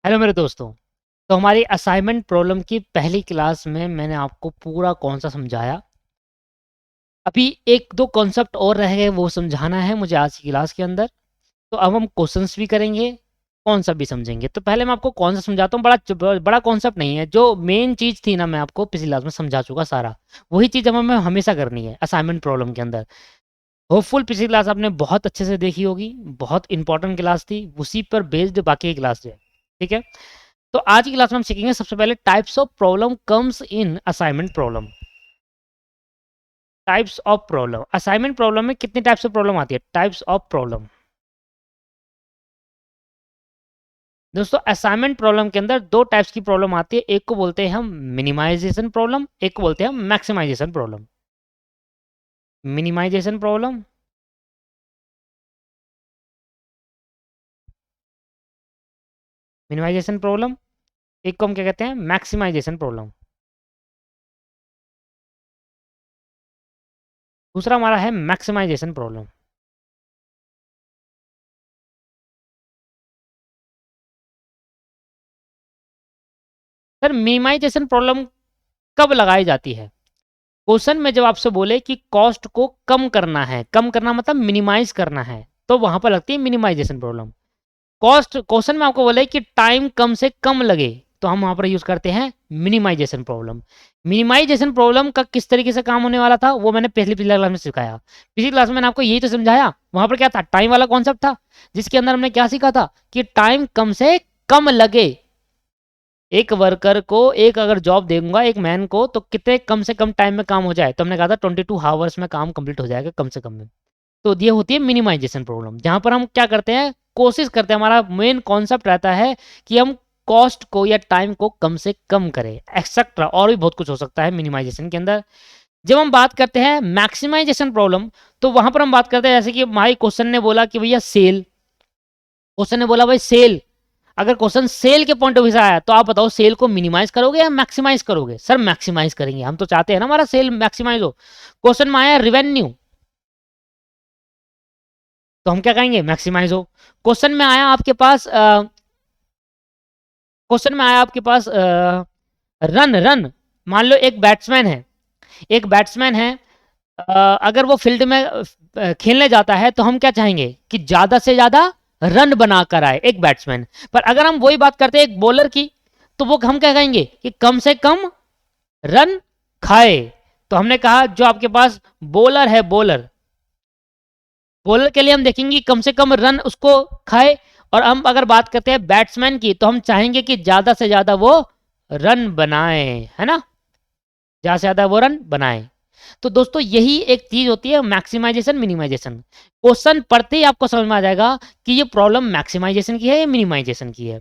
Hello मेरे दोस्तों। तो हमारी असाइनमेंट प्रॉब्लम की पहली क्लास में मैंने आपको पूरा कौन सा समझाया। अभी एक दो कॉन्सेप्ट और रह गए, वो समझाना है मुझे आज की क्लास के अंदर। तो अब हम क्वेश्चंस भी करेंगे, कॉन्सेप्ट भी समझेंगे। तो पहले मैं आपको कौन सा समझाता हूँ। बड़ा कॉन्सेप्ट नहीं है, जो मेन चीज़ थी ना मैं आपको पिछली क्लास में समझा चुका सारा। वही चीज़ अब हमें हमेशा करनी है असाइनमेंट प्रॉब्लम के अंदर। होपफुल पिछली क्लास आपने बहुत अच्छे से देखी होगी, बहुत इंपॉर्टेंट क्लास थी, उसी पर बेस्ड बाकी की क्लास है। ठीक है। तो आज की क्लास में हम सीखेंगे सबसे पहले types of problem comes in assignment problem. Types of problem, assignment problem में कितनी टाइप्स ऑफ प्रॉब्लम आती है? Types of problem. दोस्तों असाइनमेंट प्रॉब्लम के अंदर दो टाइप्स की प्रॉब्लम आती है। एक को बोलते हैं हम मिनिमाइजेशन प्रॉब्लम, एक को बोलते हैं हम maximization problem. Minimization problem, minimization problem. एक को हम क्या कहते हैं? Maximization problem. दूसरा हमारा है maximization problem. Sir minimization problem कब लगाई जाती है? क्वेश्चन में जब आपसे बोले कि कॉस्ट को कम करना है, कम करना मतलब मिनिमाइज करना है, तो वहां पर लगती है मिनिमाइजेशन प्रॉब्लम। कॉस्ट, क्वेश्चन में आपको बोले कि टाइम कम से कम लगे, तो हम वहां पर यूज करते हैं मिनिमाइजेशन प्रॉब्लम। मिनिमाइजेशन प्रॉब्लम का किस तरीके से काम होने वाला था वो मैंने पिछली पिछली क्लास में सिखाया। पिछली क्लास में मैंने आपको यही तो समझाया। वहां पर क्या था? टाइम वाला कॉन्सेप्ट था, जिसके अंदर हमने क्या सीखा था कि टाइम कम से कम लगे। एक वर्कर को, एक अगर जॉब दूंगा एक मैन को, तो कितने कम से कम टाइम में काम हो जाए, तो हमने कहा था 22 आवर्स में काम कंप्लीट हो जाएगा कम से कम में। तो ये होती है मिनिमाइजेशन प्रॉब्लम, जहां पर हम क्या करते हैं, कोशिश करते हैं, हमारा मेन कॉन्सेप्ट रहता है कि हम कॉस्ट को या टाइम को कम से कम करें, एक्सेट्रा और भी बहुत कुछ हो सकता है मिनिमाइजेशन के अंदर। जब हम बात करते हैं मैक्सिमाइजेशन प्रॉब्लम, तो वहां पर हम बात करते हैं, जैसे कि हमारी क्वेश्चन ने बोला कि भैया सेल, क्वेश्चन ने बोला भाई सेल। अगर क्वेश्चन सेल के पॉइंट ऑफ व्यू से आया तो आप बताओ सेल को मिनिमाइज करोगे या मैक्सिमाइज करोगे? सर मैक्सिमाइज करेंगे, हम तो चाहते हैं ना हमारा सेल मैक्सिमाइज हो। क्वेश्चन में आया रेवेन्यू, तो हम क्या कहेंगे? मैक्सिमाइज हो। क्वेश्चन में आया आपके पास क्वेश्चन में आया आपके पास रन रन। मान लो एक बैट्समैन है, एक बैट्समैन है, अगर वो फील्ड में खेलने जाता है, तो हम क्या चाहेंगे कि ज्यादा से ज्यादा रन बनाकर आए एक बैट्समैन। पर अगर हम वही बात करते हैं एक बॉलर की, तो वो हम क्या कहेंगे कि कम से कम रन खाए। तो हमने कहा जो आपके पास बॉलर है, बॉलर, बॉलर के लिए हम देखेंगे कम से कम रन उसको खाए। और हम अगर बात करते हैं बैट्समैन की, तो हम चाहेंगे कि ज्यादा से ज्यादा वो रन बनाए, है ना, ज्यादा से ज्यादा वो रन बनाए। तो दोस्तों यही एक चीज होती है मैक्सिमाइजेशन मिनिमाइजेशन। क्वेश्चन पढ़ते ही आपको समझ में आ जाएगा कि ये प्रॉब्लम मैक्सिमाइजेशन की है या मिनिमाइजेशन की है।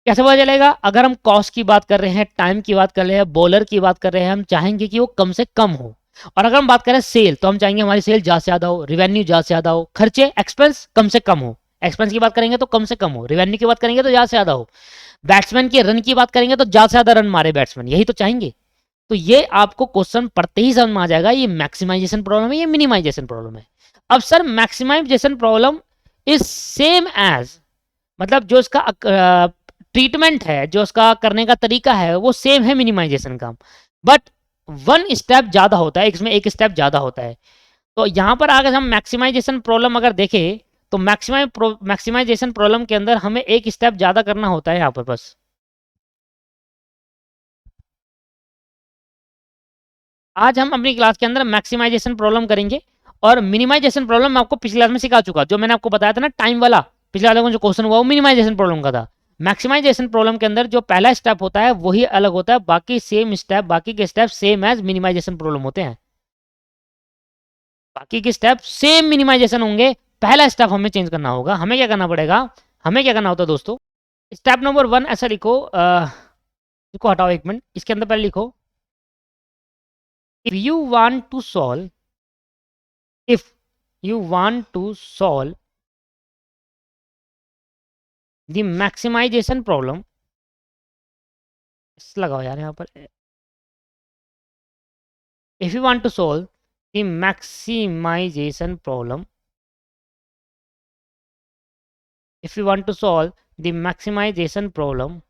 कैसे पता चलेगा? अगर हम कॉस्ट की बात कर रहे हैं, टाइम की बात कर रहे हैं, बॉलर की बात कर रहे हैं, हम चाहेंगे कि वो कम से कम हो। और अगर हम बात करें सेल, तो हम चाहेंगे हमारी सेल ज्यादा से ज्यादा हो, रिवेन्यू ज्यादा से ज्यादा हो, खर्चे एक्सपेंस कम से कम हो। एक्सपेंस की बात करेंगे तो कम से कम हो, रिवेन्यू की बात करेंगे तो ज्यादा से ज्यादा हो, बैट्समैन के रन की बात करेंगे तो ज्यादा से ज्यादा रन मारे बैट्समैन, यही तो चाहेंगे। तो ये आपको क्वेश्चन पढ़ते ही समझ में आ जाएगा ये मैक्सिमाइजेशन प्रॉब्लम है, ये मिनिमाइजेशन प्रॉब्लम है। अब sir maximization problem is same as, मतलब जो इसका ट्रीटमेंट है, जो इसका करने का तरीका है, वो सेम है मिनिमाइजेशन का, बट वन स्टेप ज्यादा होता है, इसमें एक स्टेप ज्यादा होता है। तो यहां पर अगर हम मैक्सिमाइजेशन प्रॉब्लम अगर देखें, तो मैक्सिमाइजेशन प्रॉब्लम के अंदर हमें एक स्टेप ज्यादा करना होता है यहाँ पर बस। आज हम अपनी क्लास के अंदर मैक्सिमाइजेशन प्रॉब्लम करेंगे, और मिनिमाइजेशन प्रॉब्लम मैं आपको पिछली क्लास में सिखा चुका, जो मैंने आपको बताया था ना टाइम वाला, पिछले वाले में जो क्वेश्चन हुआ वो मिनिमाइजेशन प्रॉब्लम का था। मैक्सिमाइजेशन प्रॉब्लम के अंदर जो पहला स्टेप होता है वही अलग होता है, बाकी सेम स्टेप, बाकी के step same as minimization problem होते हैं। बाकी के स्टेप सेम मिनिमाइजेशन होंगे, पहला स्टेप हमें चेंज करना होगा। हमें क्या करना पड़ेगा? हमें क्या करना होता है दोस्तों? स्टेप नंबर वन ऐसा लिखो, इसको हटाओ एक मिनट, इसके अंदर पहले लिखो, if you want to solve, if you want to solve the maximization problem, लगाओ यार यहाँ पर, if you want to solve the maximization problem, if you want to solve the maximization problem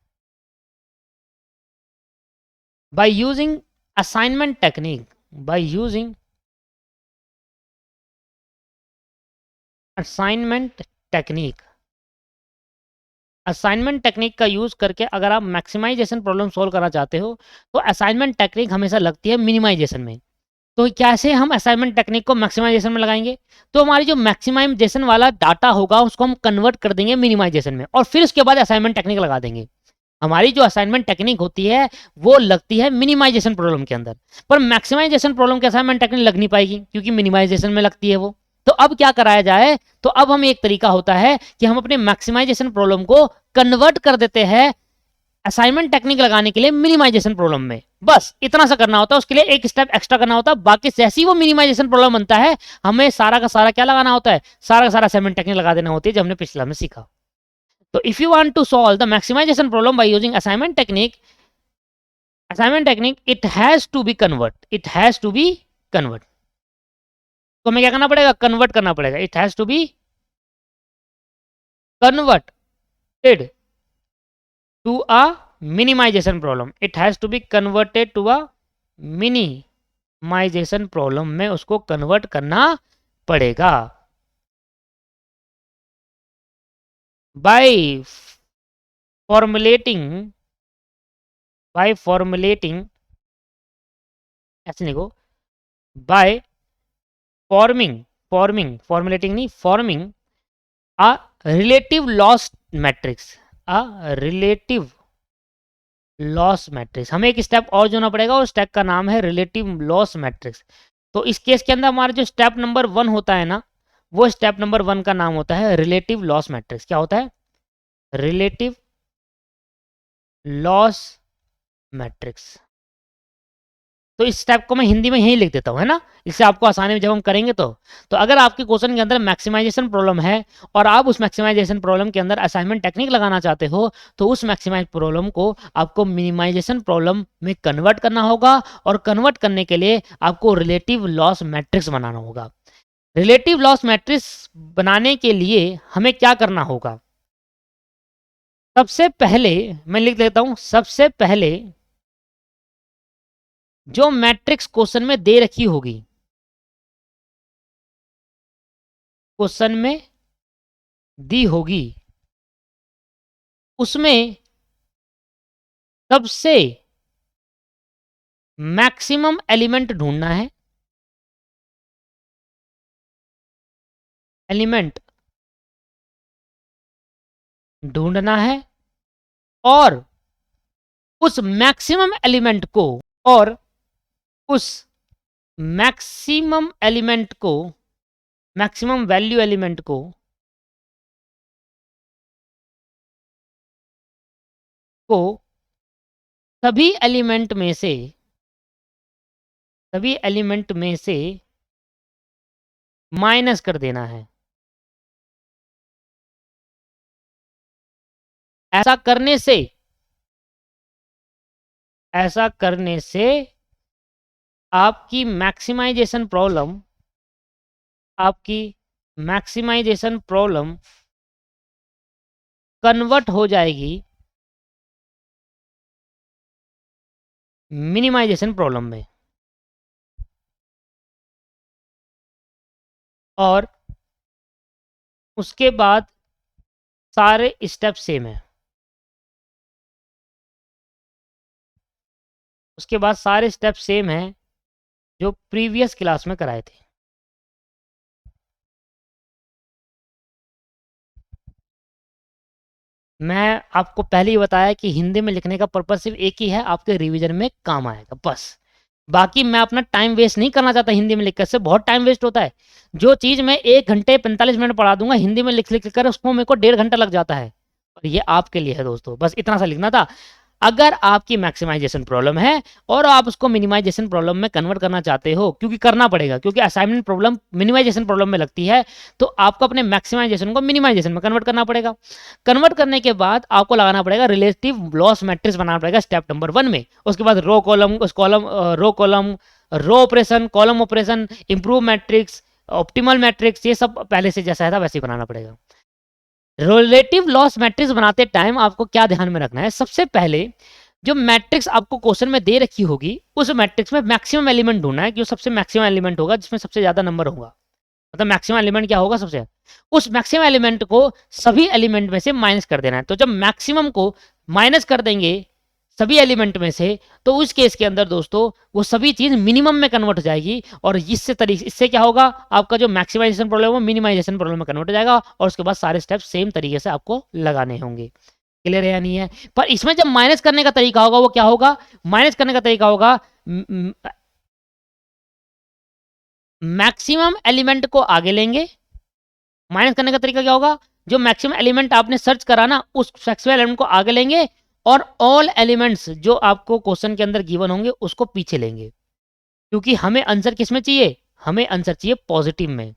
by using assignment technique, by using assignment technique, assignment technique का use करके अगर आप maximisation problem solve करना चाहते हो तो असाइनमेंट टेक्निक हमेशा लगती है मिनिमाइजेशन में। तो कैसे हम असाइनमेंट टेक्निक को मैक्सिमाइजेशन में लगाएंगे, तो हमारी जो मैक्सिमाइजेशन वाला डाटा होगा उसको हम कन्वर्ट कर देंगे मिनिमाइजेशन में और फिर उसके बाद असाइनमेंट टेक्निक लगा देंगे। हमारी जो असाइनमेंट टेक्निक होती है वो लगती है मिनिमाइजेशन प्रॉब्लम के अंदर, पर मैक्सिमाइजेशन प्रॉब्लम के असाइनमेंट टेक्निक लग नहीं पाएगी क्योंकि मिनिमाइजेशन में लगती है वो। तो अब क्या कराया जाए, तो अब हम एक तरीका होता है कि हम अपने मैक्सिमाइजेशन प्रॉब्लम को कन्वर्ट कर देते हैं असाइनमेंट टेक्निक लगाने के लिए मिनिमाइजेशन प्रॉब्लम में। बस इतना सा करना होता है, उसके लिए एक स्टेप एक्स्ट्रा करना होता है। बाकी जैसे ही वो मिनिमाइजेशन प्रॉब्लम बनता है हमें सारा का सारा क्या लगाना होता है, सारा का सारा असाइनमेंट टेक्निक लगा देना होती है, जो हमने पिछला में सीखा। So if you want to solve the maximization problem by using assignment technique, it has to be convert. तो हमें क्या करना पड़ेगा, कन्वर्ट करना पड़ेगा। It has to be converted to a minimization problem. It has to be converted to a minimization problem में उसको convert करना पड़ेगा। by formulating ऐसे लिखो, by forming a relative loss matrix, हमें एक स्टेप और जोड़ना पड़ेगा, उस स्टेप का नाम है रिलेटिव लॉस मैट्रिक्स। तो इस केस के अंदर हमारा जो स्टेप नंबर 1 होता है ना, वो स्टेप नंबर 1 का नाम होता है रिलेटिव लॉस मैट्रिक्स। क्या होता है, रिलेटिव लॉस मैट्रिक्स। तो इस स्टेप को मैं हिंदी में यही लिख देता हूं, है ना, इससे आपको आसानी में जब हम करेंगे तो अगर आपके क्वेश्चन के अंदर मैक्सिमाइजेशन प्रॉब्लम है और आप उस मैक्सिमाइजेशन प्रॉब्लम के अंदर असाइनमेंट टेक्निक लगाना चाहते हो तो उस मैक्सिमाइज प्रॉब्लम को आपको मिनिमाइजेशन प्रॉब्लम में कन्वर्ट करना होगा और कन्वर्ट करने के लिए आपको रिलेटिव लॉस मैट्रिक्स बनाना होगा। रिलेटिव लॉस मैट्रिक्स बनाने के लिए हमें क्या करना होगा, सबसे पहले मैं लिख देता हूं, सबसे पहले जो मैट्रिक्स क्वेश्चन में दे रखी होगी, क्वेश्चन में दी होगी, उसमें सबसे मैक्सिमम एलिमेंट ढूंढना है, एलिमेंट ढूंढना है और उस मैक्सिमम एलिमेंट को मैक्सिमम वैल्यू एलिमेंट को सभी एलिमेंट में से माइनस कर देना है। ऐसा करने से आपकी मैक्सिमाइजेशन प्रॉब्लम कन्वर्ट हो जाएगी मिनिमाइजेशन प्रॉब्लम में और उसके बाद सारे स्टेप सेम है। उसके बाद सारे स्टेप सेम हैं जो प्रीवियस क्लास में कराए थे। मैं आपको पहले ही बताया कि हिंदी में लिखने का पर्पस सिर्फ एक ही है, आपके रिवीजन में काम आएगा बस। बाकी मैं अपना टाइम वेस्ट नहीं करना चाहता हिंदी में लिखकर, से बहुत टाइम वेस्ट होता है। जो चीज़ मैं 1 घंटे 45 मिनट पढ़ा दूंगा हिंदी में लिख कर उसको मेरे को 1.5 घंटा लग जाता है। और ये आपके लिए है दोस्तों, बस इतना सा लिखना था। अगर आपकी मैक्सिमाइजेशन प्रॉब्लम है और आप उसको मिनिमाइजेशन प्रॉब्लम में कन्वर्ट करना चाहते हो, क्योंकि करना पड़ेगा, क्योंकि असाइनमेंट प्रॉब्लम मिनिमाइजेशन प्रॉब्लम में लगती है, तो आपको अपने मैक्सिमाइजेशन को मिनिमाइजेशन में कन्वर्ट करना पड़ेगा। कन्वर्ट करने के बाद आपको लगाना पड़ेगा रिलेटिव लॉस मैट्रिक्स बनाना पड़ेगा स्टेप नंबर 1 में। उसके बाद row column row operation, column operation, improve matrix, optimal matrix, ये सब पहले से जैसा था वैसे ही बनाना पड़ेगा। रिलेटिव लॉस मैट्रिक्स बनाते टाइम आपको क्या ध्यान में रखना है, सबसे पहले जो मैट्रिक्स आपको क्वेश्चन में दे रखी होगी उस मैट्रिक्स में मैक्सिमम एलिमेंट ढूंढना है, जो सबसे मैक्सिमम एलिमेंट होगा जिसमें सबसे ज्यादा नंबर होगा। मतलब मैक्सिमम एलिमेंट क्या होगा सबसे, उस मैक्सिमम एलिमेंट को सभी एलिमेंट में से माइनस कर देना है। तो जब मैक्सिमम को माइनस कर देंगे सभी एलिमेंट में से, तो उस केस के अंदर दोस्तों वो सभी चीज मिनिमम में कन्वर्ट हो जाएगी, और इससे क्या होगा, आपका जो मैक्सिमाइजेशन प्रॉब्लम है वो मिनिमाइजेशन प्रॉब्लम में कन्वर्ट हो जाएगा, और उसके बाद सारे स्टेप सेम तरीके से आपको लगाने होंगे। क्लियर है या नहीं है? पर इसमें जब माइनस करने का तरीका होगा वो क्या होगा, माइनस करने का तरीका होगा मैक्सिमम एलिमेंट को आगे लेंगे। माइनस करने का तरीका क्या होगा, जो मैक्सिमम एलिमेंट आपने सर्च करा ना उस मैक्सिमम एलिमेंट को आगे लेंगे, और ऑल एलिमेंट्स जो आपको क्वेश्चन के अंदर गिवन होंगे उसको पीछे लेंगे, क्योंकि हमें आंसर किस में चाहिए, हमें आंसर चाहिए पॉजिटिव में।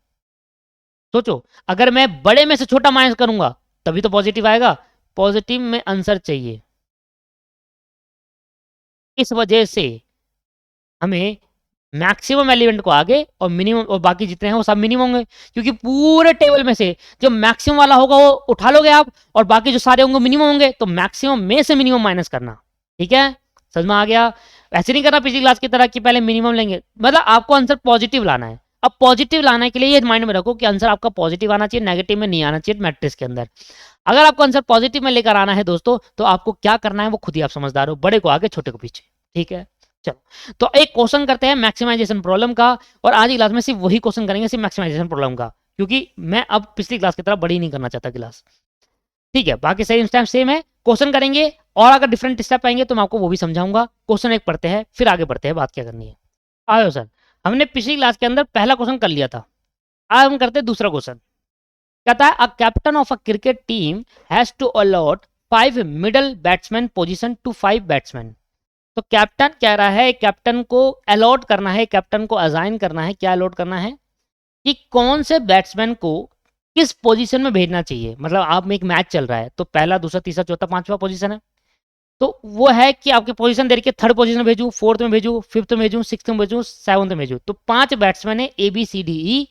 सोचो, अगर मैं बड़े में से छोटा माइनस करूंगा तभी तो पॉजिटिव आएगा, पॉजिटिव में आंसर चाहिए। इस वजह से हमें मैक्सिमम एलिमेंट को आगे और मिनिमम और बाकी जितने हैं वो सब मिनिमम होंगे, क्योंकि पूरे टेबल में से जो मैक्सिमम वाला होगा वो उठा लोगे आप, और बाकी जो सारे होंगे मिनिमम होंगे, तो मैक्सिमम में से मिनिमम माइनस करना। ठीक है, समझ में आ गया? ऐसे नहीं करना पिछली क्लास की तरह कि पहले मिनिमम लेंगे, मतलब आपको आंसर पॉजिटिव लाना है। अब पॉजिटिव लाने के लिए ये माइंड में रखो कि आंसर आपका पॉजिटिव आना चाहिए, नेगेटिव में नहीं आना चाहिए मैट्रिक्स के अंदर। अगर आपको आंसर पॉजिटिव में लेकर आना है दोस्तों, तो आपको क्या करना है वो खुद ही आप समझदार हो, बड़े को आगे छोटे को पीछे। ठीक है, चलो तो एक क्वेश्चन करते हैं मैक्सिमाइजेशन प्रॉब्लम का, और आज की क्लास में सिर्फ वही क्वेश्चन करेंगे, सिर्फ मैक्सिमाइजेशन प्रॉब्लम का, क्योंकि मैं अब पिछली क्लास की तरह बड़ी नहीं करना चाहता क्लास। ठीक है, बाकी सही स्टेप सेम है, क्वेश्चन करेंगे, और अगर डिफरेंट स्टेप आएंगे तो मैं आपको वो भी समझाऊंगा। क्वेश्चन एक पढ़ते हैं फिर आगे बढ़ते हैं, बात क्या करनी है। आओ सर, हमने पिछली क्लास के अंदर पहला क्वेश्चन कर लिया था, आज हम करते हैं दूसरा क्वेश्चन। कहता है a captain of a cricket team has to allot 5 middle batsman position to 5 batsman. तो कैप्टन कह रहा है, कैप्टन को अलॉट करना है, कैप्टन को असाइन करना है, क्या अलॉट करना है कि कौन से बैट्समैन को किस पोजीशन में भेजना चाहिए। मतलब आप में एक मैच चल रहा है, तो पहला दूसरा तीसरा चौथा पांचवा पोजीशन है, तो वो है कि आपके पोजीशन दे रखी है, थर्ड पोजीशन में भेजूं, फोर्थ में भेजूं, फिफ्थ में भेजूं, सिक्स्थ में भेजूं, सेवंथ में भेजूं। तो 5 बैट्समैन है ए बी सी डी ई।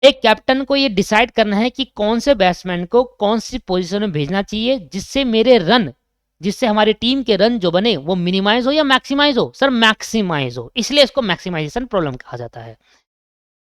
एक कैप्टन को ये डिसाइड करना है कि कौन से बैट्समैन को कौन सी पोजीशन में भेजना चाहिए, जिससे मेरे रन, जिससे हमारी टीम के रन जो बने वो मिनिमाइज हो या मैक्सिमाइज हो। सर मैक्सिमाइज हो, इसलिए इसको मैक्सिमाइजेशन प्रॉब्लम कहा जाता है।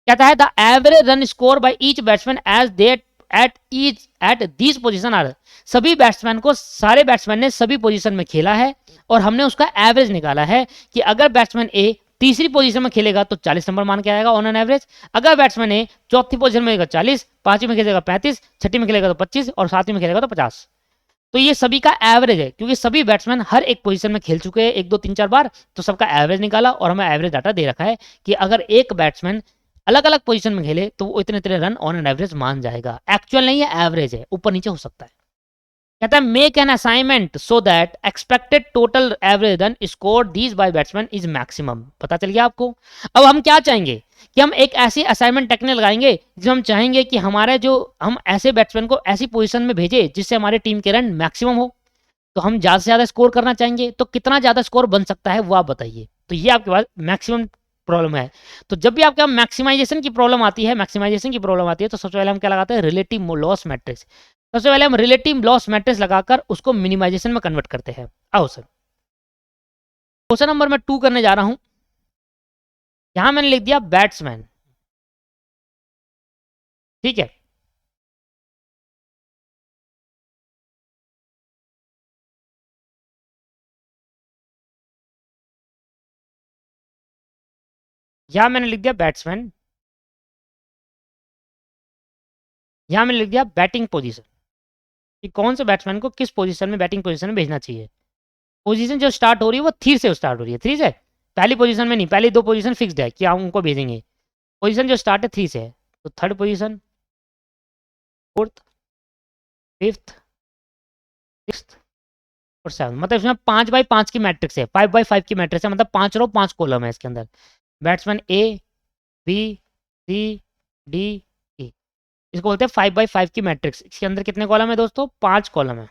कहता है the average run score by each batsman as they at these positions are. सभी बैट्समैन को, सारे बैट्समैन ने सभी पोजीशन में खेला है, और हमने उसका एवरेज निकाला है कि अगर बैट्समैन ए तीसरी पोजीशन में खेलेगा तो 40 नंबर मान के आएगा ऑन एन एवरेज, अगर बैट्समैन ए चौथी पोजीशन में 40, पांचवी में खेलेगा 35, छठी में खेलेगा तो 25, और सातवीं में खेलेगा तो 50। तो ये सभी का एवरेज है, क्योंकि सभी बैट्समैन हर एक पोजीशन में खेल चुके हैं 1 2 3 4 बार, तो सबका एवरेज निकाला, और हमें एवरेज डाटा दे रखा है कि अगर एक बैट्समैन अलग अलग पोजीशन में खेले तो वो इतने इतने रन ऑन एन एवरेज मान जाएगा। एक्चुअल नहीं है, एवरेज है, ऊपर नीचे हो सकता है। कहता है make an assignment so that expected total average run score these by batsman is maximum. पता चल गया आपको? अब हम क्या चाहेंगे कि हम एक ऐसी असाइनमेंट टेक्निक लगाएंगे जो हम चाहेंगे कि हमारे जो, हम ऐसे बैट्समैन को ऐसी पोजीशन में भेजे जिससे हमारे टीम के रन मैक्सिमम हो। तो हम ज्यादा से ज्यादा स्कोर करना चाहेंगे, तो कितना ज्यादा स्कोर बन सकता है वो आप बताइए। तो ये आपके पास मैक्सिमम प्रॉब्लम है। तो जब भी आपके मैक्सिमाइजेशन की प्रॉब्लम आती है, तो सबसे पहले हम क्या लगाते हैं, रिलेटिव लॉस मैट्रिक्स। सबसे पहले हम रिलेटिव लॉस मैट्रिक्स लगाकर उसको मिनिमाइजेशन में कन्वर्ट करते हैं। आओ सर, क्वेश्चन नंबर मैं 2 करने जा रहा हूं। यहां मैंने लिख दिया बैट्समैन। ठीक है, यहां मैंने लिख दिया बैट्समैन, यहां मैंने लिख दिया बैटिंग पोजीशन, कि कौन से बैट्समैन को किस पोजीशन में, बैटिंग पोजीशन में भेजना चाहिए। पोजीशन जो स्टार्ट हो रही है वो थ्री से स्टार्ट हो रही है, थ्री से, पहली पोजीशन में नहीं, पहली 2 पोजीशन फिक्स्ड है कि हम उनको भेजेंगे। पोजीशन जो स्टार्ट है 3 से है, तो third position, fourth, fifth, sixth और 7। मतलब इसमें 5x5 की मैट्रिक्स है, 5x5 की मैट्रिक्स है, मतलब 5 रो 5 कॉलम है इसके अंदर। Batsman A B C D E, इसको बोलते हैं 5x5 की मैट्रिक्स। इसके अंदर कितने कॉलम है दोस्तों, 5 कॉलम है।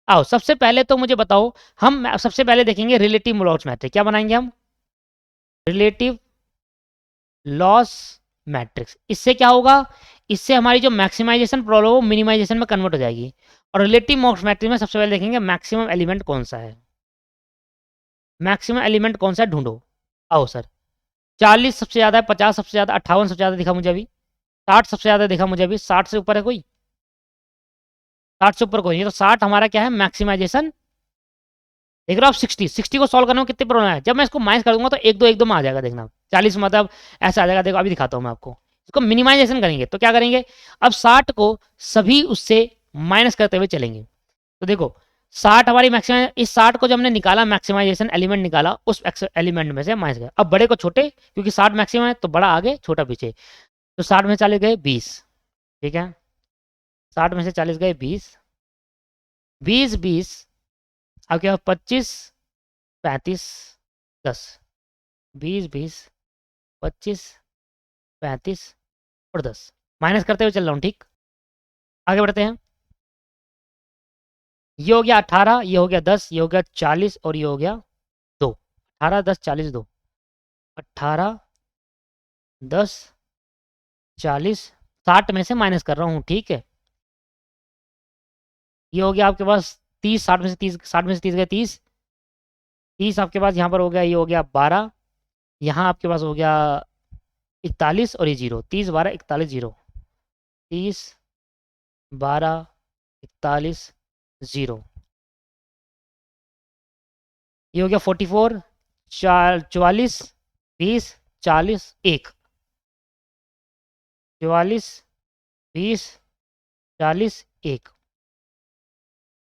आओ सबसे पहले तो मुझे बताओ, हम सबसे पहले देखेंगे रिलेटिव लॉस मैट्रिक्स। क्या बनाएंगे हम, रिलेटिव लॉस मैट्रिक्स। इससे क्या होगा, इससे हमारी जो मैक्सिमाइजेशन प्रॉब्लम वो मिनिमाइजेशन में कन्वर्ट हो जाएगी। और रिलेटिव मॉक्स मैट्रिक्स में सबसे पहले देखेंगे मैक्सिमम एलिमेंट कौन सा है। मैक्सिमम एलिमेंट कौन सा है ढूंढो। आओ सर, 40 सबसे ज़्यादा है, 50 सबसे ज़्यादा, 58 सबसे ज़्यादा दिखा मुझे अभी, 60 सबसे ज़्यादा दिखा मुझे अभी, 60 से ऊपर है कोई? 60 से ऊपर कोई नहीं, तो 60 हमारा क्या है मैक्सिमाइजेशन। देख रहे हो आप, 60 को सॉल्व करने में कितने प्रॉब्लम है। जब मैं इसको माइनस कर दूंगा तो एक दो में आ जाएगा, देखना 40 मतलब ऐसा आ जाएगा। देखो अभी दिखाता हूँ मैं आपको। इसको मिनिमाइजेशन करेंगे तो क्या करेंगे, अब 60 को सभी उससे माइनस करते हुए चलेंगे। तो देखो 60 हमारी मैक्सिमम, इस 60 को जब हमने निकाला मैक्सिमाइजेशन एलिमेंट निकाला, उस एलिमेंट में से माइनस गया। अब बड़े को छोटे, क्योंकि 60 मैक्सिमम है तो बड़ा आगे छोटा पीछे, तो 60 में 40 गए 20, ठीक है, 60 में से 40 गए 20, 20 अब क्या 25 35 10, 20 25 35 और 10, माइनस करते हुए चल रहा हूँ, ठीक। आगे बढ़ते हैं। ये हो गया 18, ये हो गया 10, ये हो गया 40 और ये हो गया 2। 18 10 40 2, 18 10 40, 60 में से माइनस कर रहा हूँ, ठीक है। ये हो गया आपके पास 30, 60 में से 30, 60 में से 30 गए 30, 30 आपके पास यहाँ पर हो गया, ये हो गया 12, यहाँ आपके पास हो गया 41 और ये 0, 30 12 41 0, 30 12 41 0, ये हो गया 44 44 20 40 1, 44 20 40 1।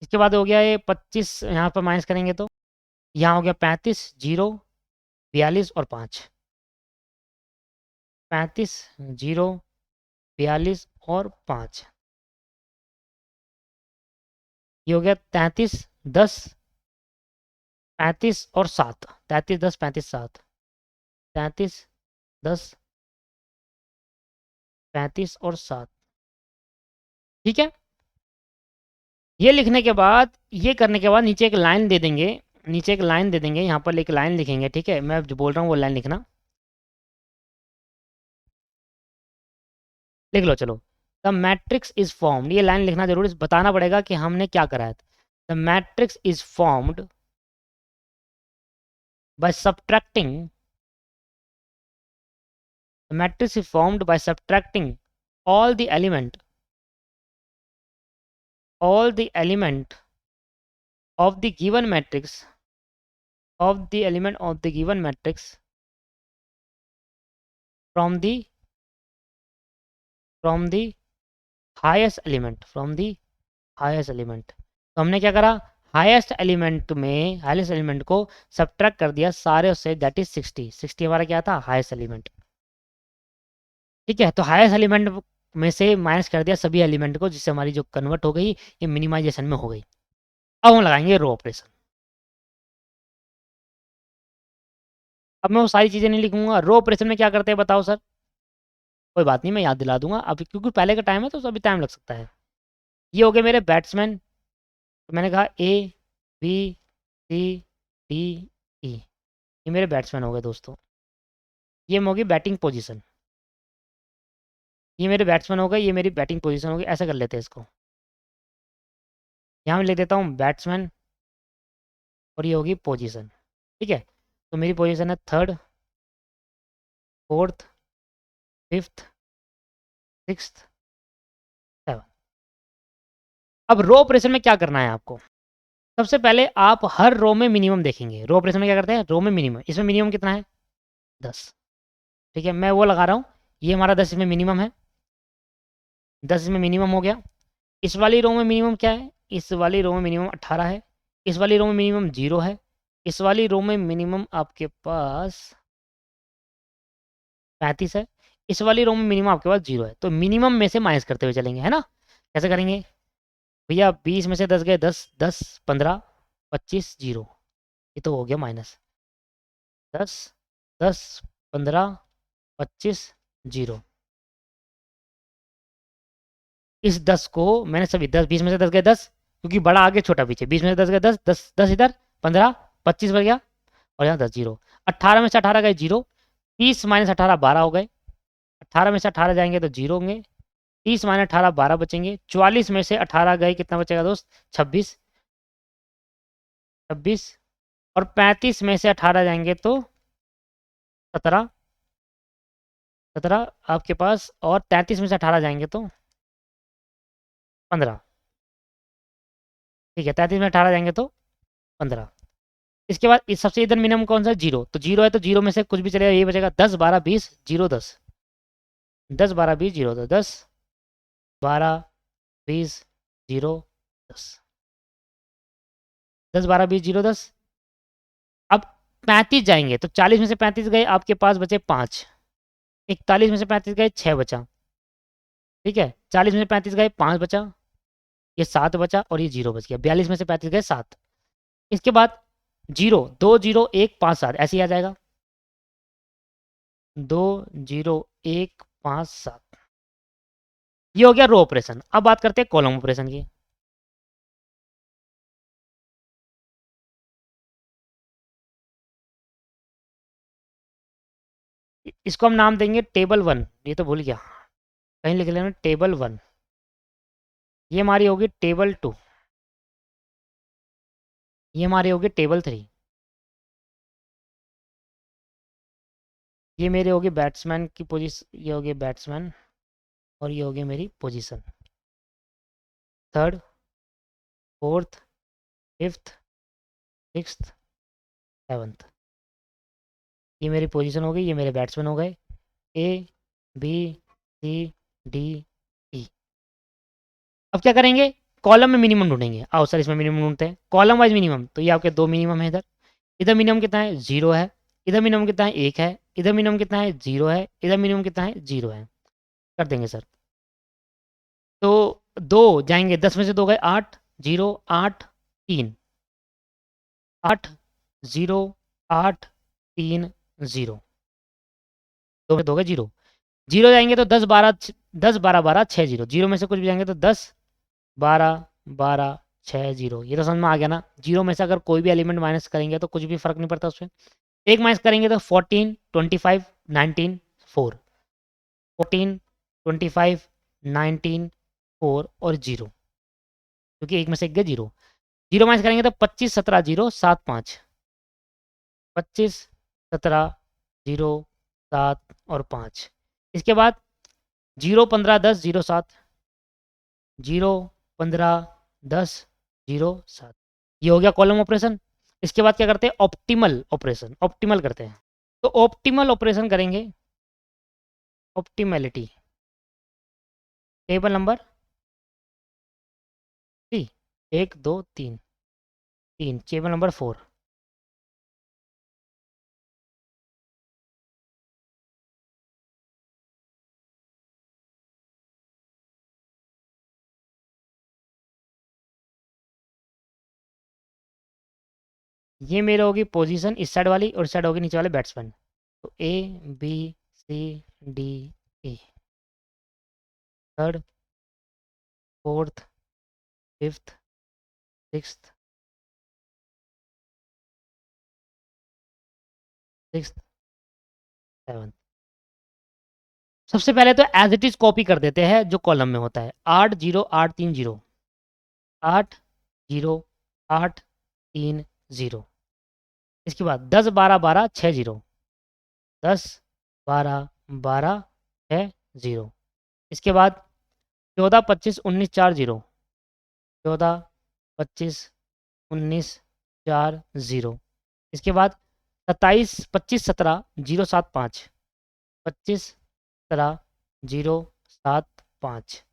इसके बाद हो गया ये 25, यहाँ पर माइनस करेंगे तो यहाँ हो गया 35 0 42 और 5, 35 0 42 और 5, ये हो गया 33 10 35 और 7, 33 10 35 7, 33 10 35 और 7, ठीक है। ये लिखने के बाद, ये करने के बाद नीचे एक लाइन दे देंगे, नीचे एक लाइन दे देंगे, यहाँ पर एक लाइन लिखेंगे, ठीक है। मैं जो बोल रहा हूँ वो लाइन लिखना, लिख लो चलो। द मैट्रिक्स इज फॉर्म्ड, ये लाइन लिखना जरूर, बताना पड़ेगा कि हमने क्या करा है। The matrix is formed by subtracting, the matrix is formed by subtracting all the element of the given matrix from the highest element, तो हमने क्या करा, हाईएस्ट एलिमेंट को सब्ट्रैक्ट कर दिया सारे उससे, दैट इज 60 हमारा क्या था हाईएस्ट एलिमेंट, ठीक है। तो हाईएस्ट एलिमेंट में से माइनस कर दिया सभी एलिमेंट को, जिससे हमारी जो कन्वर्ट हो गई ये मिनिमाइजेशन में हो गई। अब हम लगाएंगे रो ऑपरेशन। अब मैं वो सारी चीज़ें नहीं लिखूंगा। रो ऑपरेशन में क्या करते हैं बताओ सर? कोई बात नहीं, मैं याद दिला दूंगा अभी, क्योंकि पहले का टाइम है तो अभी टाइम लग सकता है। ये हो गए मेरे बैट्समैन, तो मैंने कहा ए बी सी डी ई, ये मेरे बैट्समैन हो गए दोस्तों। ये होगी बैटिंग पोजीशन, ये मेरे बैट्समैन हो गए, ये मेरी बैटिंग पोजीशन होगी। ऐसा कर लेते हैं इसको, यहाँ मैं लिख देता हूँ बैट्समैन और ये होगी पोजीशन, ठीक है। तो मेरी पोजीशन है 3rd 4th 5th 6th 7। अब रो ऑपरेशन में क्या करना है आपको, सबसे पहले आप हर रो में मिनिमम देखेंगे। रो ऑपरेशन में क्या करते हैं, रो में मिनिमम, इसमें मिनिमम कितना है 10, ठीक है। मैं वो लगा रहा हूँ, ये हमारा 10 इसमें मिनिमम है, 10 इसमें मिनिमम हो गया। इस वाली रो में मिनिमम क्या है, इस वाली रो में मिनिमम 18 है, इस वाली रो में मिनिमम 0 है, इस वाली रो में मिनिमम आपके पास 35 है, इस वाली रो में मिनिमम आपके पास 0 है। तो मिनिमम में से माइनस करते हुए चलेंगे, है ना। कैसे करेंगे भैया, 20 में से 10 गए 10 10 15 25 0, ये तो हो गया माइनस 10 10 15 25 0। इस 10 को मैंने सभी 10, 20 में से 10 गए 10, क्योंकि बड़ा आगे छोटा पीछे, 20 में से 10 गए 10 10 10 इधर 15 25 बन गया, और यहाँ 10 0। 18 में से 18 गए 0, 30 माइनस 18 12 हो गए, 18 में से 18 जाएंगे तो 0 होंगे, 30 माइनस 18 12 बचेंगे। 44 में से 18 गए, कितना बचेगा दोस्त? 26। 26 और 35 में से 18 जाएंगे तो 17। 17 आपके पास, और 33 में से 18 जाएंगे तो 15। ठीक है, 33 में 18 जाएंगे तो 15। इसके बाद इस सबसे इधर मिनिमम कौन सा है? 0। तो 0 है तो 0 में से कुछ भी चलेगा, ये बचेगा 10 12 20 0 10। 10 12 20 0 10। 10 12 20 0 10। 10 12 20 0 10। अब 35 जाएंगे तो 40 में से 35 गए, आपके पास बचे 5। 41 में से 35 गए, 6 बचा। ठीक है, 40 में से 35 गए, 5 बचा। ये 7 बचा और ये 0 बच गया। 42 में से 35 गए, 7। इसके बाद 0 2 0 1 5 7 ऐसे ही आ जाएगा। 2 0 1 5 7। ये हो गया रो ऑपरेशन। अब बात करते हैं कॉलम ऑपरेशन की। इसको हम नाम देंगे टेबल 1। ये तो भूल गया, कहीं लिख लेना टेबल 1। ये हमारी होगी टेबल 2। ये हमारी होगी टेबल 3। ये मेरी होगी बैट्समैन की पोजीशन, ये होगी बैट्समैन, और ये होगी मेरी position. Third, fourth, fifth, sixth, seventh. ये मेरी पोजीशन हो गई, ये मेरे बैट्समैन हो गए। A B C D E. अब क्या करेंगे? कॉलम में मिनिमम ढूंढेंगे। आओ सर, इसमें मिनिमम ढूंढते हैं, कॉलम वाइज मिनिमम। तो ये आपके 2 मिनिमम है इधर। इधर मिनिमम कितना है? 0 है। इधर मिनिमम कितना है? 1 है। इधर मिनिमम कितना है? 0 है। इधर मिनिमम कितना है? 0 है। कर देंगे सर। तो 2 जाएंगे, 10 में से 2 गए, 8 0 8 3। 8 0 8 3 0। 2 में 2 गए, 0 0 जाएंगे तो 10 12 10 12 12 6 0। 0 में से कुछ भी जाएंगे तो 10 12 12 6 0। ये तो समझ में आ गया ना? 0 में से अगर कोई भी एलिमेंट माइनस करेंगे तो कुछ भी फर्क नहीं पड़ता उसमें। एक माइनस करेंगे तो 14 25 19 4। 14 25 19 4 और 0, क्योंकि एक में से एक गया 0। 0 माइनस करेंगे तो 25 17 0 7 5। 25 17 0 7 और 5। इसके बाद 0 15 10 0 7। 0 15 10 0 7। ये हो गया कॉलम ऑपरेशन। इसके बाद क्या करते हैं? Optimal operation. ऑप्टिमल करते हैं। तो ऑप्टिमल ऑपरेशन करेंगे। Optimality, table number 3। 1 2 3 3। Table number 4। ये मेरे होगी पोजीशन इस साइड वाली, और इस साइड होगी नीचे वाले बैट्समैन। तो A B C D E. Third, fourth, fifth, sixth, sixth, seventh. सबसे पहले तो एज इट इज कॉपी कर देते हैं जो कॉलम में होता है। 8 0 8 3 0। 8 0 8 3 0। इसके बाद 10 12 12 6 0। 10 12 12 6 0। इसके बाद 14 25 19 4 0। 14 25 19 4 0। इसके बाद 27 25 17 0 7 5। 25 17 0 7 5।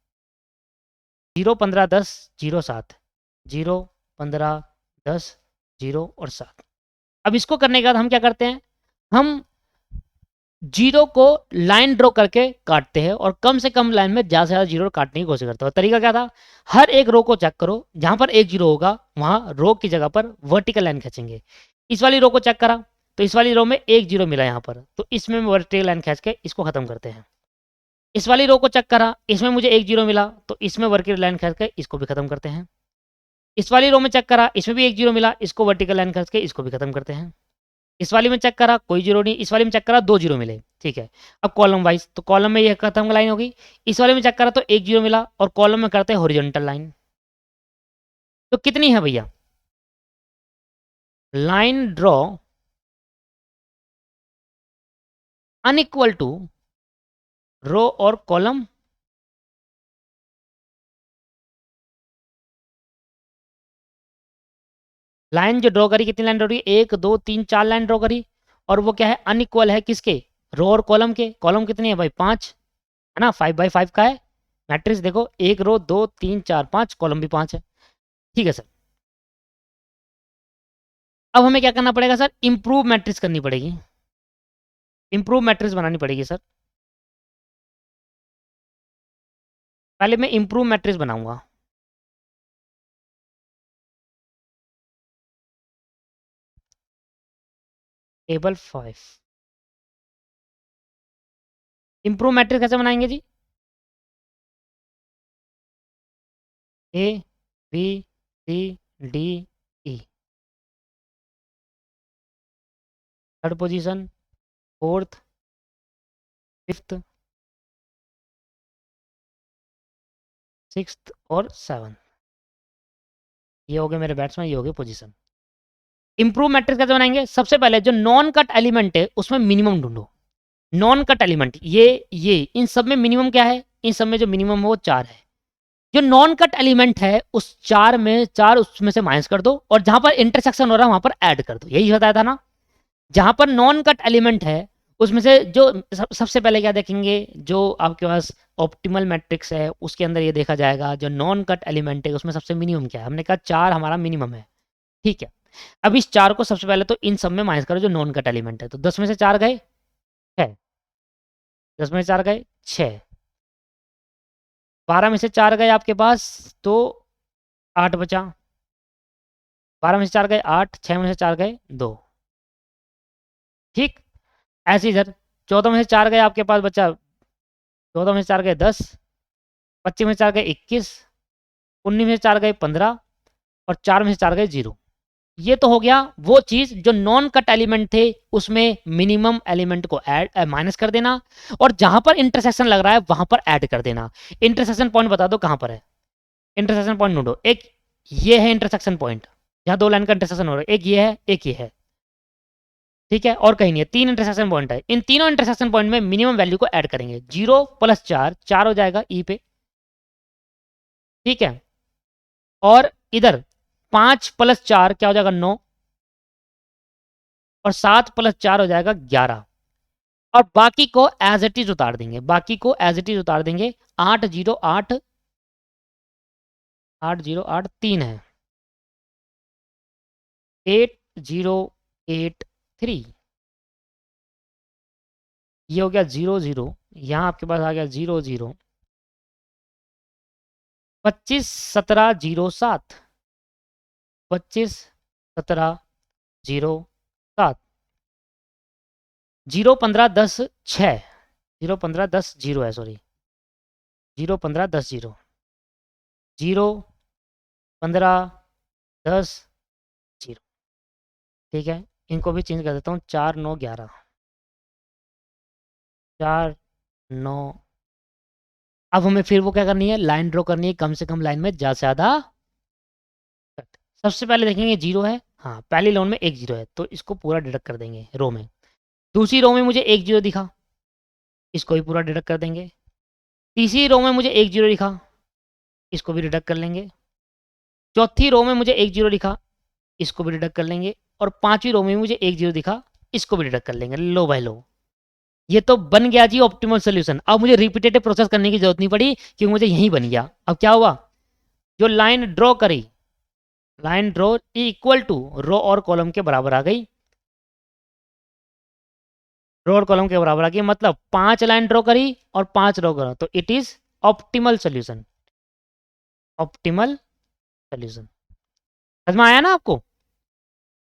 0 15 10 0 7। 0 15 10 0 और 7। अब इसको करने के बाद हम क्या करते हैं? हम 0 को लाइन ड्रॉ करके काटते हैं, और कम से कम लाइन में ज़्यादा से ज़्यादा 0 काटने की कोशिश करते हो। तरीका क्या था? हर एक रो को चेक करो, जहाँ पर एक 0 होगा वहाँ रो की जगह पर वर्टिकल लाइन खींचेंगे। इस वाली रो को चेक करा तो इस वाली रो में एक 0 मिला यहाँ पर, तो इसमें वर्टिकल लाइन खींच के इसको खत्म करते हैं। इस वाली रो को चेक करा, इसमें मुझे एक 0 मिला, तो इसमें वर्टिकल लाइन खींच के इसको भी खत्म करते हैं। इस वाली रो में चेक करा, इसमें भी एक 0 मिला, इसको वर्टिकल लाइन खींच के इसको भी खत्म करते हैं। इस वाली में चेक करा कोई जीरो नहीं, इस वाली में चेक करा 2 जीरो मिले, ठीक है। अब कॉलम वाइज, तो कॉलम में ये खत्म लाइन होगी, इस वाले में चेक करा तो 1 जीरो मिला, और कॉलम में करते हैं हॉरिजॉन्टल लाइन। तो कितनी है भैया, लाइन ड्रॉ अनइक्वल टू रो और कॉलम, लाइन जो ड्रॉ करी, कितनी लाइन ड्रॉ करी, 1 2 3 4 लाइन ड्रॉ करी, और वो क्या है, अनइक्वल है किसके, रो और कॉलम के। कॉलम कितनी है भाई, 5 है ना, 5 बाई 5 का है मैट्रिक्स, देखो 1 रो 2 3 4 5, कॉलम भी 5 है, ठीक है सर। अब हमें क्या करना पड़ेगा सर, इंप्रूव मैट्रिक्स करनी पड़ेगी, इंप्रूव मैट्रिक्स बनानी पड़ेगी सर। पहले मैं इंप्रूव मैट्रिक्स बनाऊंगा, टेबल 5। इंप्रूव मैट्रिक्स कैसे बनाएंगे जी, A B C D E, third position, fourth, fifth, sixth और सेवन्थ, ये हो गए मेरे बैट्समैन, ये हो गए पोजीशन। इंप्रूव मैट्रिक्स कैसे बनाएंगे, सबसे पहले जो नॉन कट एलिमेंट है उसमें मिनिमम ढूंढो, नॉन कट एलिमेंट ये इन सब में मिनिमम क्या है, इन सब में जो मिनिमम है वो 4 है। जो नॉन कट एलिमेंट है उस 4 में 4 उसमें से माइनस कर दो, और जहां पर इंटरसेक्शन हो रहा है वहां पर ऐड कर दो, यही बताया था ना। जहां पर नॉन कट एलिमेंट है उसमें से जो सबसे पहले क्या देखेंगे, जो आपके पास ऑप्टिमल मैट्रिक्स है उसके अंदर ये देखा जाएगा, जो नॉन कट एलिमेंट है उसमें सबसे मिनिमम क्या है, हमने कहा 4 हमारा मिनिमम है, ठीक है। अब इस 4 को सबसे पहले तो इन सब में माइनस करो जो नॉन कट एलिमेंट है, तो 10 में से 4 गए 6, 10 में से 4 गए 6, 12 में से 4 गए आपके पास तो 8 बचा, 12 में से 4 गए 8, 6 में से 4 गए 2, ठीक। ऐसे इधर 14 में से 4 गए आपके पास बचा, 14 में से 4 गए 10, 25 में से 4 गए 21, 19 में से 4 गए 15, और 4 में से 4 गए 0। ये तो हो गया वो चीज जो नॉन कट एलिमेंट थे उसमें मिनिमम एलिमेंट को ऐड माइनस कर देना, और जहां पर इंटरसेक्शन लग रहा है वहां पर ऐड कर देना। इंटरसेक्शन पॉइंट बता दो कहां पर है, इंटरसेक्शन पॉइंट ढूंढो। एक ये है इंटरसेक्शन पॉइंट, जहां 2 लाइन का इंटरसेक्शन हो रहा है, एक ये है एक ये है, ठीक है, और कहीं नहीं है, 3 इंटरसेक्शन पॉइंट है। इन तीनों इंटरसेक्शन पॉइंट में मिनिमम वैल्यू को ऐड करेंगे, 0 + 4 4 हो जाएगा ई पे, ठीक है। और इधर 5 + 4 क्या हो जाएगा 9, और 7 + 4 हो जाएगा 11, और बाकी को एज इट इज उतार देंगे, बाकी को एज इट इज उतार देंगे। 8 0 8 8 0 8 3 है, 8 0 8 3, ये हो गया 0 0, यहाँ आपके पास आ गया 0 0, 25 17 0 7, 25 17 0 7, 0 15 10 6, 0 15 10 0 है, सॉरी 0 15 10 0, 0 15 10 0, ठीक है। इनको भी चेंज कर देता हूँ, 4 9 11, 4 9। अब हमें फिर वो क्या करनी है, लाइन ड्रॉ करनी है, कम से कम लाइन में ज़्यादा से ज़्यादा कट। सबसे पहले देखेंगे 0 है, हाँ पहली लाइन में 1 0 है तो इसको पूरा डिडक्ट कर देंगे रो में। दूसरी रो में मुझे 1 0 दिखा, इसको भी पूरा डिडक्ट कर देंगे। तीसरी रो में मुझे 1 0 दिखा, इसको भी डिडक्ट कर लेंगे। चौथी रो में मुझे 1 0 दिखा, इसको भी डिडक्ट कर लेंगे। और पांचवी रो में मुझे 1 0 दिखा, इसको भी डिडक्ट कर लेंगे। लो भाई लो, ये तो बन गया जी ऑप्टिमल सोल्यूशन। अब मुझे रिपीटेटिव प्रोसेस करने की जरूरत नहीं पड़ी क्योंकि मुझे यही बन गया। अब क्या हुआ, जो लाइन ड्रॉ करी, लाइन ड्रॉ इक्वल टू रो और कॉलम के बराबर आ गई, रो और कॉलम के बराबर आ गई, मतलब 5 लाइन ड्रॉ करी और 5 रो करो तो it is optimal solution, optimal solution. समझ में आया ना आपको।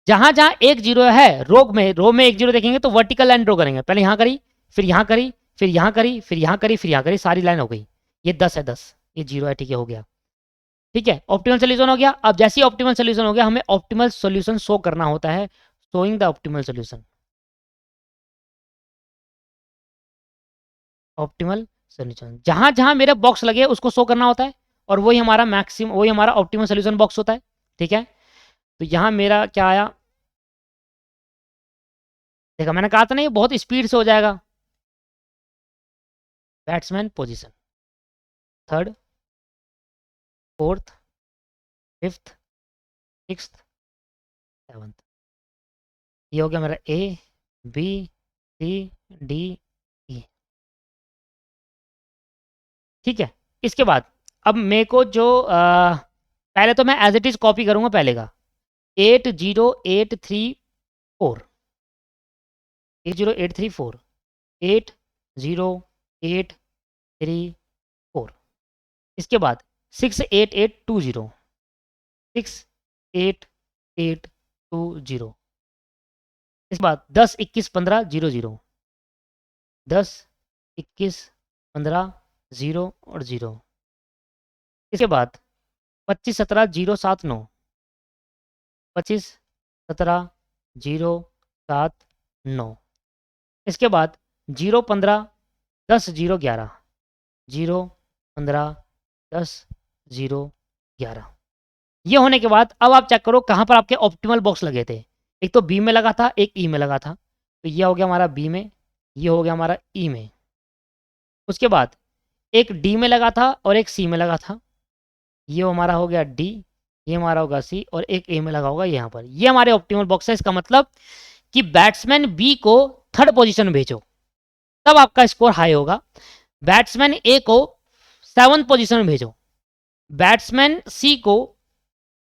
जहां जहां 1 0 है रो में 1 0 देखेंगे तो वर्टिकल लाइन ड्रॉ करेंगे। पहले यहां करी, फिर यहां करी, फिर यहां करी, फिर यहां करी, फिर यहां करी, सारी लाइन हो गई। ये 10 है 10, ये 0 है, ठीक है हो गया, ठीक है। ऑप्टिमल सोल्यूशन हो गया। अब जैसे ही ऑप्टिमल सोल्यूशन हो गया हमें ऑप्टिमल सोल्यूशन शो करना होता है। Showing the optimal solution, optimal solution जहां जहां मेरे बॉक्स लगे उसको शो करना होता है, और वही हमारा मैक्सिमम, वही हमारा ऑप्टिमल सोल्यूशन बॉक्स होता है। ठीक है, तो यहाँ मेरा क्या आया, देखा मैंने कहा था ना ये बहुत स्पीड से हो जाएगा। Batsman position, third, fourth, fifth, sixth, seventh, ये हो गया मेरा ए बी सी डी ई। ठीक है, इसके बाद अब मेरे को जो पहले तो मैं एज इट इज कॉपी करूंगा पहले का, 80834, 80834, 80834, इसके बाद 68820, 68820, इसके बाद 10 21 15 00, 10 21 15 0 और 0, इसके बाद 25 17 0 7 9, 25 17 0 7 9, इसके बाद 0 15 10 0 11, 0 15 10 0 11। ये होने के बाद अब आप चेक करो कहाँ पर आपके ऑप्टिमल बॉक्स लगे थे। एक तो बी में लगा था, एक ई में लगा था, तो ये हो गया हमारा बी में, ये हो गया हमारा ई में। उसके बाद एक डी में लगा था और एक सी में लगा था, ये हमारा हो गया डी, ये हमारा होगा सी, और एक ए में लगा होगा यहाँ पर। ये हमारे ऑप्टिमल बॉक्स है। इसका मतलब कि बैट्समैन बी को थर्ड पोजीशन में भेजो तब आपका स्कोर हाई होगा, बैट्समैन ए को 7th पोजीशन में भेजो, बैट्समैन सी को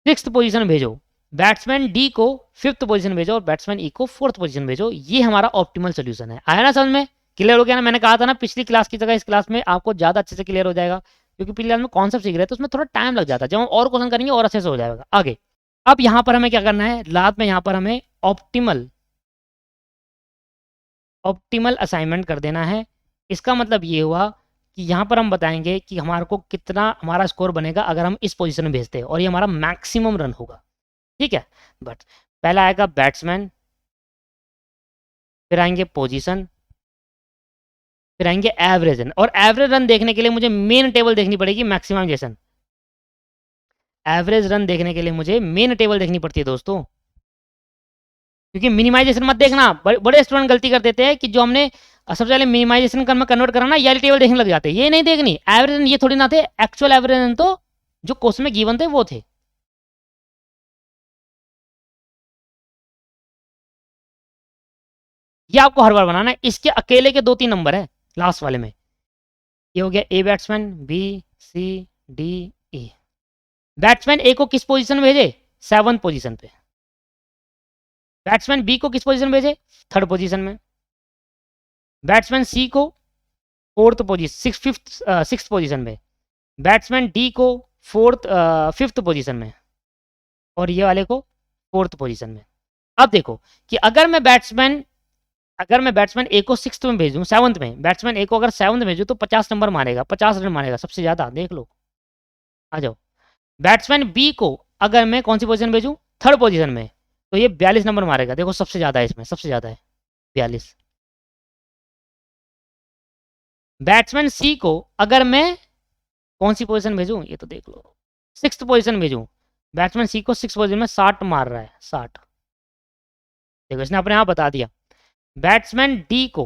6th पोजीशन में भेजो, बैट्समैन डी को 5th पोजीशन में भेजो, और बैट्समैन ई को 4th पोजीशन में भेजो। ये हमारा ऑप्टिमल सोल्यूशन है। आया ना समझ में, क्लियर हो गया ना। मैंने कहा था ना पिछली क्लास की जगह इस क्लास में आपको ज्यादा अच्छे से क्लियर हो जाएगा, क्योंकि पिछले क्लास में कॉन्सेप्ट सीख रहे हैं तो उसमें थोड़ा टाइम लग जाता है, जब हम और क्वेश्चन करेंगे और अच्छे से हो जाएगा आगे। अब यहाँ पर हमें क्या करना है, लास्ट में यहाँ पर हमें ऑप्टिमल असाइनमेंट कर देना है। इसका मतलब ये हुआ कि यहाँ पर हम बताएंगे कि हमारे को कितना हमारा स्कोर बनेगा अगर हम इस पोजीशन में भेजते हैं, और ये हमारा मैक्सिमम रन होगा। ठीक है, बट पहला आएगा बैट्समैन, फिर आएंगे पोजीशन, फिर आएंगे एवरेज रन, और एवरेज रन देखने के लिए मुझे मेन टेबल देखनी पड़ेगी, मैक्सिमाइजेशन। एवरेज रन देखने के लिए मुझे मेन टेबल देखनी पड़ती है दोस्तों, क्योंकि मिनिमाइजेशन मत देखना। बड़े स्टूडेंट गलती कर देते हैं कि जो हमने सबसे पहले मिनिमाइजेशन कर में कन्वर्ट करा ना, ये टेबल देखने लग जाते हैं। ये नहीं देखनी, एवरेज रन ये थोड़ी ना थे, एक्चुअल एवरेज रन तो जो क्वेश्चन में गिवन थे वो थे। ये आपको हर बार बनाना है। इसके अकेले के 2-3 नंबर है लास्ट वाले में। ये हो गया A batsman, B C D E. Batsman A को किस पोजीशन में भेजे, 7th पोजीशन पे। बैट्समैन बी को किस पोजीशन में भेजे, 3rd पोजीशन में। बैट्समैन सी को 4th पोजीशन, 6th पोजीशन में। बैट्समैन डी को 5th पोजीशन में, और ये वाले को 4th पोजीशन में। अब देखो कि अगर मैं बैट्समैन ए को 6th में भेजूं, 7th में, बैट्समैन ए को अगर 7th में भेजूं तो 50 नंबर मारेगा, 50 रन मारेगा, सबसे ज्यादा। देख लो, आ जाओ। बैट्समैन बी को अगर मैं कौन सी पोजीशन भेजूं, 3rd पोजीशन में, तो ये 42 नंबर मारेगा। देखो सबसे ज्यादा है, इसमें सबसे ज्यादा है 42। बैट्समैन सी को अगर मैं कौन सी पोजीशन भेजूं, ये तो देख लो, 6th पोजीशन भेजूं, बैट्समैन सी को 6th पोजीशन में 60 मार रहा है, 60। देखो इसने अपने आप बता दिया। बैट्समैन डी को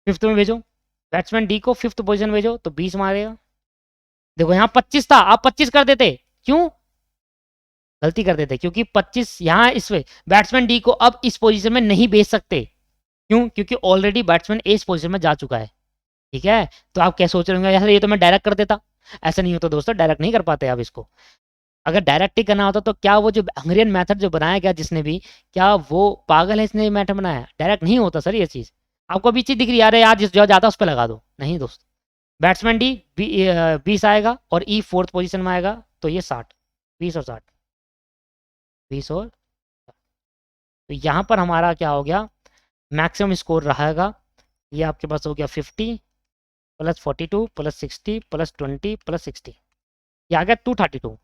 5th में भेजो, बैट्समैन डी को 5th पोजीशन भेजो तो 20 मारेगा। देखो यहाँ 25 था, आप 25 कर देते, क्यों गलती कर देते, क्योंकि 25 यहाँ इस बैट्समैन डी को अब इस पोजीशन में नहीं भेज सकते। क्यों, क्योंकि ऑलरेडी बैट्समैन ए इस पोजीशन में जा चुका है। ठीक है, तो आप क्या सोच रहे होंगे, यार ये तो मैं डायरेक्ट कर देता। ऐसा नहीं होता दोस्तों, डायरेक्ट नहीं कर पाते आप इसको। अगर डायरेक्ट ही करना होता तो क्या वो जो हंगरियन मेथड जो बनाया गया जिसने भी, क्या वो पागल है इसने मेथड बनाया, डायरेक्ट नहीं होता सर ये चीज़। आपको अभी चीज़ दिख रही है, यार यार जिस जो जाता उस पर लगा दो, नहीं दोस्त। बैट्समैन डी 20 आएगा और ई 4th पोजीशन में आएगा, तो ये 60, 20 और 60, 20 और, तो यहाँ पर हमारा क्या हो गया, मैक्सिमम स्कोर रहेगा। ये आपके पास हो गया 50 + 42 + 60 + 20 + 60, ये आ गया 232।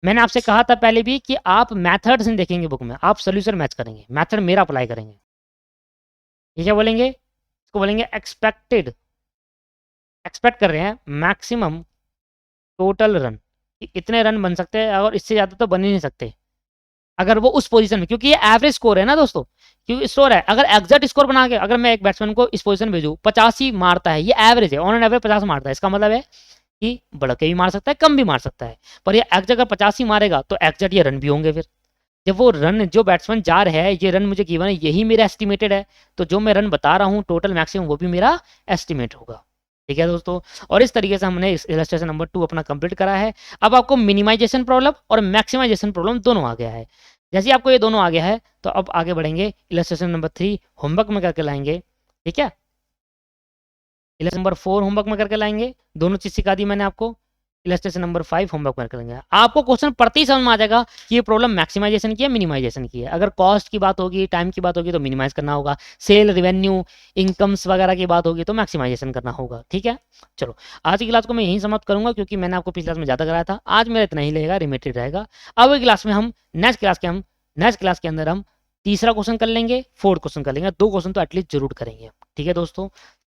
मैंने आपसे कहा था पहले भी कि आप मैथड्स नहीं देखेंगे बुक में, आप सोल्यूशन मैच करेंगे, मैथड मेरा अप्लाई करेंगे। ये क्या बोलेंगे, इसको बोलेंगे एक्सपेक्टेड, एक्सपेक्ट कर रहे हैं मैक्सिमम टोटल रन, कि इतने रन बन सकते हैं और इससे ज़्यादा तो बन ही नहीं सकते अगर वो उस पोजीशन में, क्योंकि ये एवरेज स्कोर है ना दोस्तों, क्योंकि स्कोर है, अगर एग्जैक्ट स्कोर बना के अगर मैं एक बैट्समैन को इस पोजीशन भेजूँ 50 ही मारता है, ये एवरेज है, ऑन एन एवरेज 50 मारता है, इसका मतलब है कि बढ़ के भी मार सकता है, कम भी मार सकता है, पर ये एग्जैक्ट अगर 50 ही मारेगा तो एग्जैक्ट ये रन भी होंगे। फिर जब वो रन जो बैट्समैन जा रहा है, ये रन मुझे गिवन है, यही मेरा एस्टिमेटेड है, तो जो मैं रन बता रहा हूँ टोटल मैक्सिमम वो भी मेरा एस्टिमेट होगा। ठीक है दोस्तों, और इस तरीके से हमने इस इलस्ट्रेशन नंबर 2 अपना कंप्लीट करा है। अब आपको मिनिमाइजेशन प्रॉब्लम और मैक्सिमाइजेशन प्रॉब्लम दोनों आ गया है। जैसे आपको ये दोनों आ गया है तो अब आगे बढ़ेंगे इलस्ट्रेशन नंबर 3 होमवर्क में करके लाएंगे। ठीक है, इलस्ट्रेशन नंबर 4 होमवर्क में करके लाएंगे, दोनों चीज सिखा दी मैंने आपको। इलस्ट्रेशन नंबर 5 होमवर्क में करेंगे, आपको क्वेश्चन पढ़ते ही समझ में आ जाएगा कि ये प्रॉब्लम मैक्सिमाइजेशन की है मिनिमाइजेशन की है। अगर कॉस्ट की बात होगी, टाइम की बात होगी तो मिनिमाइज करना होगा, सेल रेवेन्यू इनकम्स वगैरह की बात होगी तो मैक्सिमाइजेशन करना होगा। ठीक है, चलो आज की क्लास को मैं यहीं समाप्त करूंगा, क्योंकि मैंने आपको पिछली क्लास में ज़्यादा कराया था, आज मेरा इतना ही लगेगा, रिमेटेड रहेगा। अब अगली क्लास में हम नेक्स्ट क्लास के अंदर हम तीसरा क्वेश्चन कर लेंगे, फोर्थ क्वेश्चन कर लेंगे, 2 क्वेश्चन तो एटलीस्ट जरूर करेंगे। ठीक है दोस्तों,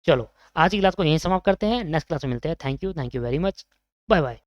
चलो आज की क्लास को यहीं समाप्त करते हैं, नेक्स्ट क्लास में मिलते हैं। Thank you very much, bye bye.